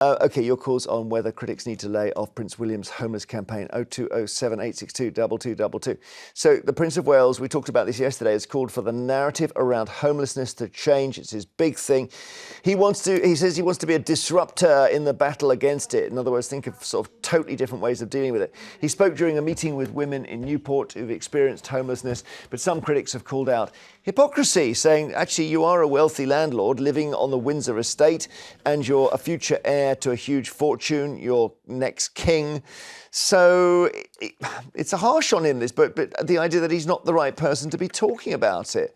OK, your calls on whether critics need to lay off Prince William's homeless campaign, 0207 862 2222. So the Prince of Wales, we talked about this yesterday, has called for the narrative around homelessness to change. It's his big thing. He says he wants to be a disruptor in the battle against it. In other words, think of sort of totally different ways of dealing with it. He spoke during a meeting with women in Newport who've experienced homelessness, but some critics have called out hypocrisy, saying, actually, you are a wealthy landlord living on the Windsor estate and you're a future heir to a huge fortune, you're next king. So it's a harsh on him, this, but the idea that he's not the right person to be talking about it.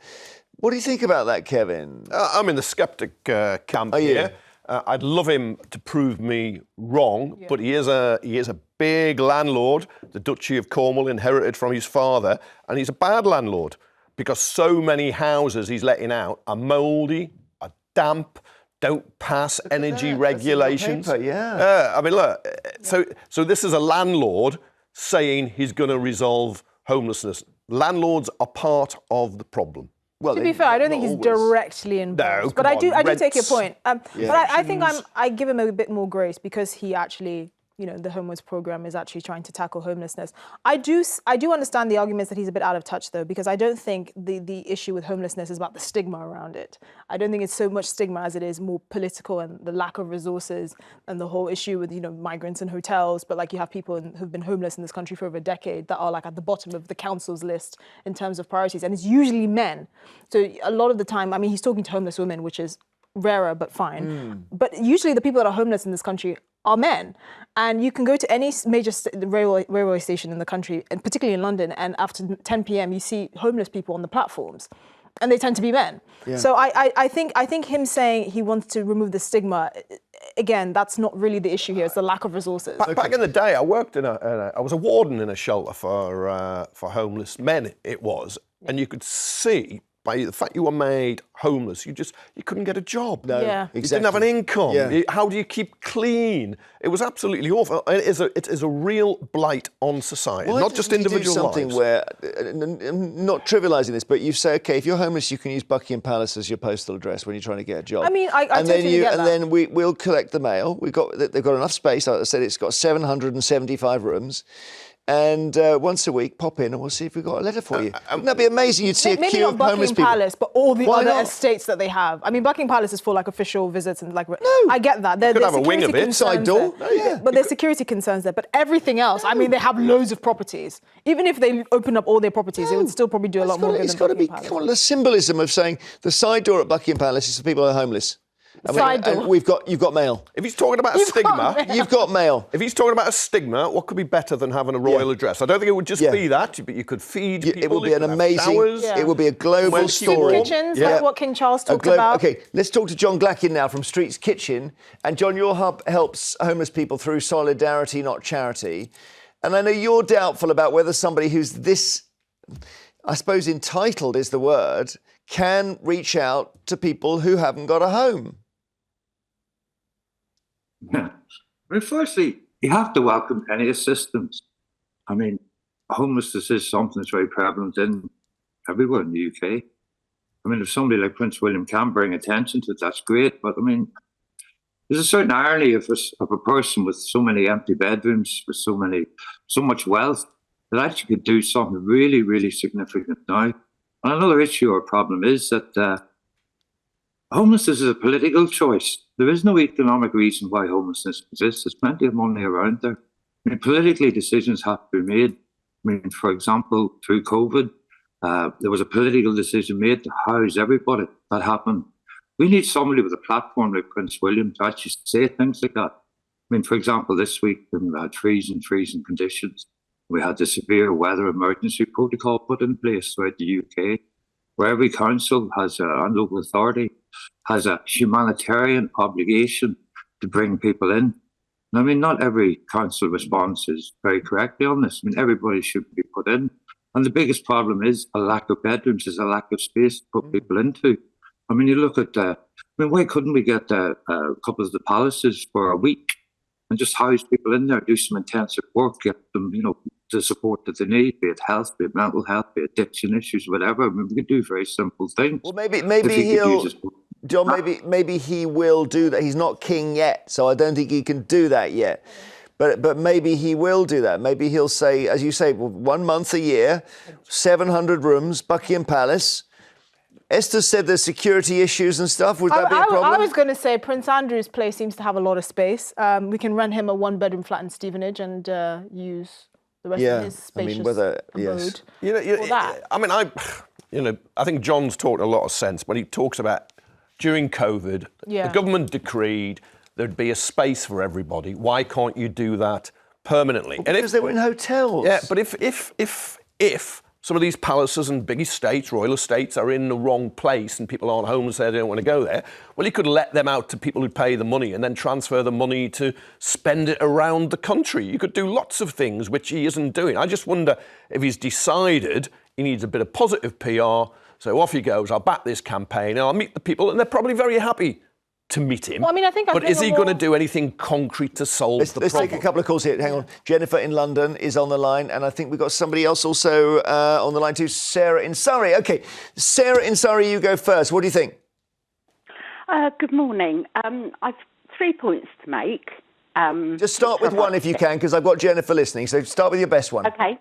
What do you think about that, Kevin? I'm in the sceptic camp here. I'd love him to prove me wrong, but he is a big landlord. The Duchy of Cornwall inherited from his father, and he's a bad landlord because so many houses he's letting out are mouldy, are damp, don't pass energy regulations. Paper, I mean, look, so this is a landlord saying he's going to resolve homelessness. Landlords are part of the problem. Well, to be fair, I don't think he's directly involved. No, but I do take your point. Yeah. But I think I give him a bit more grace because he actually, the homeless program is actually trying to tackle homelessness. I do understand the arguments that he's a bit out of touch, though, because I don't think the issue with homelessness is about the stigma around it. I don't think it's so much stigma as it is more political and the lack of resources and the whole issue with, migrants and hotels. But you have people who've been homeless in this country for over a decade that are at the bottom of the council's list in terms of priorities. And it's usually men. So a lot of the time, he's talking to homeless women, which is rarer, but fine. But usually the people that are homeless in this country are men. And you can go to any major railway station in the country, and particularly in London, and after 10 p.m. you see homeless people on the platforms, and they tend to be men. Yeah. So I think him saying he wants to remove the stigma, again, that's not really the issue here. It's the lack of resources. Back in the day, I worked I was a warden in a shelter for homeless men. It was, and you could see by the fact you were made homeless, you couldn't get a job. No, exactly. You didn't have an income. Yeah. How do you keep clean? It was absolutely awful. It is a real blight on society, not just individual lives. Something where, I'm not trivialising this, but you say, OK, if you're homeless, you can use Buckingham Palace as your postal address when you're trying to get a job. I totally get that. And then we'll collect the mail. They've got enough space. Like I said, it's got 775 rooms. And once a week, pop in and we'll see if we've got a letter for you. Wouldn't that be amazing? You'd see a queue of homeless people. Maybe not Buckingham Palace, but all the other estates that they have. Buckingham Palace is for official visits and No, I get that. Could have a wing of it, side door. But there's security concerns there. But everything else, they have loads of properties. Even if they open up all their properties, it would still probably do a lot more good than Buckingham Palace. It's got to be the symbolism of saying the side door at Buckingham Palace is for people who are homeless. And you've got mail. If he's talking about a stigma, you've got mail. If he's talking about a stigma, what could be better than having a royal address? I don't think it would just be that, but you could feed people. It would be an amazing. It would be a global story. Kitchens, like what King Charles talked about. OK, let's talk to John Glackin now from Street's Kitchen. And John, your hub helps homeless people through solidarity, not charity. And I know you're doubtful about whether somebody who's this, I suppose, entitled is the word, can reach out to people who haven't got a home. Yeah. Firstly, you have to welcome any assistance. Homelessness is something that's very prevalent everywhere in the UK. If somebody like Prince William can bring attention to it, that's great. But there's a certain irony of a person with so many empty bedrooms, with so much wealth, that actually could do something really, really significant now. And another issue or problem is that homelessness is a political choice. There is no economic reason why homelessness exists. There's plenty of money around there. Politically, decisions have to be made. For example, through COVID, there was a political decision made to house everybody. That happened. We need somebody with a platform like Prince William to actually say things like that. For example, this week, when we had freezing conditions, we had the severe weather emergency protocol put in place throughout the UK, where every council and local authority has a humanitarian obligation to bring people in. Not every council responses very correctly on this. Everybody should be put in. And the biggest problem is a lack of bedrooms, is a lack of space to put people into. You look at, why couldn't we get a couple of the palaces for a week and just house people in there, do some intensive work, get them, the support that they need, be it health, be it mental health, be it addiction issues, whatever. We could do very simple things. Well, maybe he'll John, maybe he will do that. He's not king yet, so I don't think he can do that yet. But maybe he will do that. Maybe he'll say, as you say, 1 month a year, 700 rooms, Buckingham Palace. Esther said there's security issues and stuff. Would that be a problem? I was going to say Prince Andrew's place seems to have a lot of space. We can rent him a 1-bedroom flat in Stevenage and use the rest of his spacious abode for that. I think John's talked a lot of sense when he talks about during COVID, the government decreed there'd be a space for everybody. Why can't you do that permanently? Well, because they were in hotels. Yeah, but if some of these palaces and big estates, royal estates, are in the wrong place and people aren't homeless there, they don't want to go there, well, you could let them out to people who pay the money and then transfer the money to spend it around the country. You could do lots of things, which he isn't doing. I just wonder if he's decided he needs a bit of positive PR. So off he goes, I'll back this campaign, and I'll meet the people, and they're probably very happy to meet him. Well, I mean, I think but is he going to do anything concrete to solve the problem? Let's take a couple of calls here. Hang on. Jennifer in London is on the line, and I think we've got somebody else also on the line too, Sarah in Surrey. OK, Sarah in Surrey, you go first. What do you think? Good morning. I've 3 points to make. Just start with one if you can, because I've got Jennifer listening. So start with your best one. OK.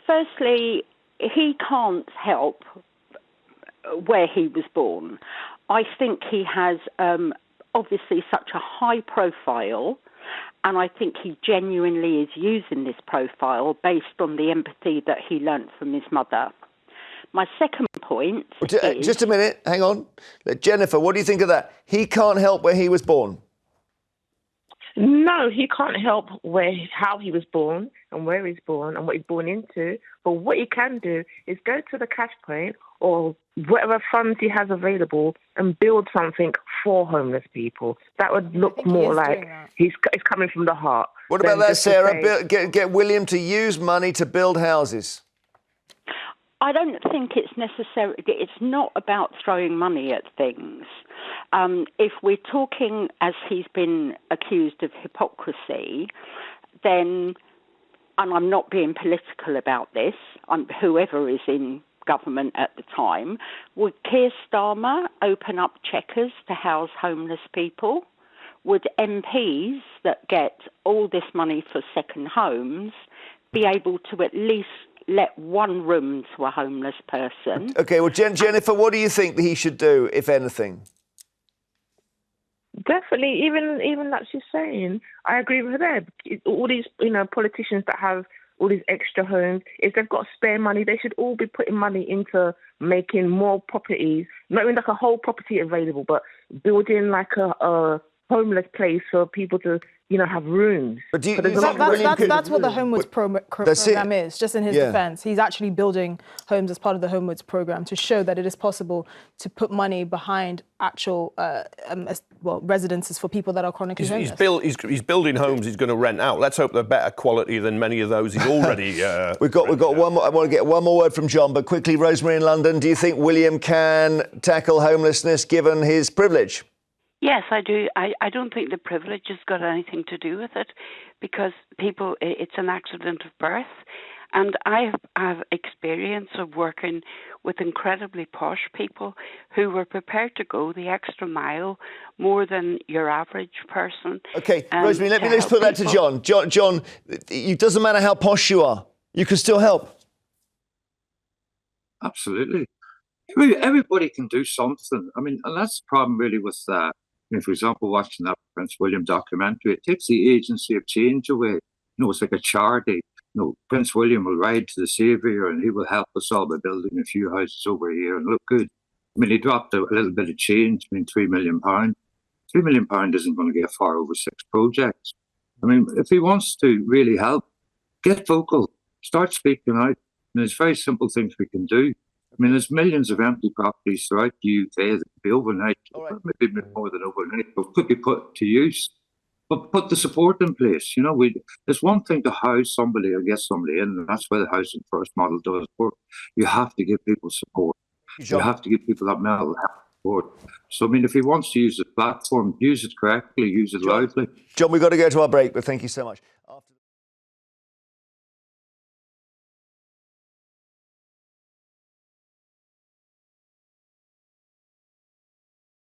Firstly, he can't help where he was born. I think he has obviously such a high profile, and I think he genuinely is using this profile based on the empathy that he learnt from his mother. My second point is... Just a minute, hang on. Jennifer, what do you think of that? He can't help where he was born. No, he can't help how he was born and where he's born and what he's born into. But what he can do is go to the cash point or whatever funds he has available and build something for homeless people. That would look more like he's coming from the heart. What about that, Sarah? Get William to use money to build houses. I don't think it's necessary. It's not about throwing money at things. If we're talking, as he's been accused of hypocrisy, then, and I'm not being political about this, whoever is in government at the time, would Keir Starmer open up Chequers to house homeless people? Would MPs that get all this money for second homes be able to at least let one room to a homeless person? OK, well, Jennifer, what do you think that he should do, if anything? Definitely, even that she's saying, I agree with her there. All these, politicians that have all these extra homes, if they've got spare money, they should all be putting money into making more properties, not even like a whole property available, but building like a homeless place for people to, have rooms. But that's what the Homewards program is, just in his defence. He's actually building homes as part of the Homewards program to show that it is possible to put money behind actual residences for people that are chronically homeless. He's building homes he's going to rent out. Let's hope they're better quality than many of those he's already... We've got one more. I want to get one more word from John, but quickly, Rosemary in London, do you think William can tackle homelessness given his privilege? Yes, I do. I don't think the privilege has got anything to do with it, because it's an accident of birth. And I have experience of working with incredibly posh people who were prepared to go the extra mile more than your average person. OK, Rosemary, let's put that to John. John, it doesn't matter how posh you are. You can still help. Absolutely. Everybody can do something. I mean, and that's the problem really with that. For example, watching that Prince William documentary, it takes the agency of change away. It's like a charity. Prince William will ride to the saviour and he will help us all by building a few houses over here and look good. I mean, he dropped a little bit of change, £3 million. £3 million isn't going to get far over 6 projects. I mean, if he wants to really help, get vocal, start speaking out. There's very simple things we can do. I mean, there's millions of empty properties throughout the UK that could be overnight, maybe more than overnight, but could be put to use. But put the support in place. There's one thing to house somebody or get somebody in, and that's why the housing first model does work. You have to give people support. You have to give people that mental health support. So, I mean, if he wants to use the platform, use it correctly, use it loudly. John, we've got to go to our break, but thank you so much.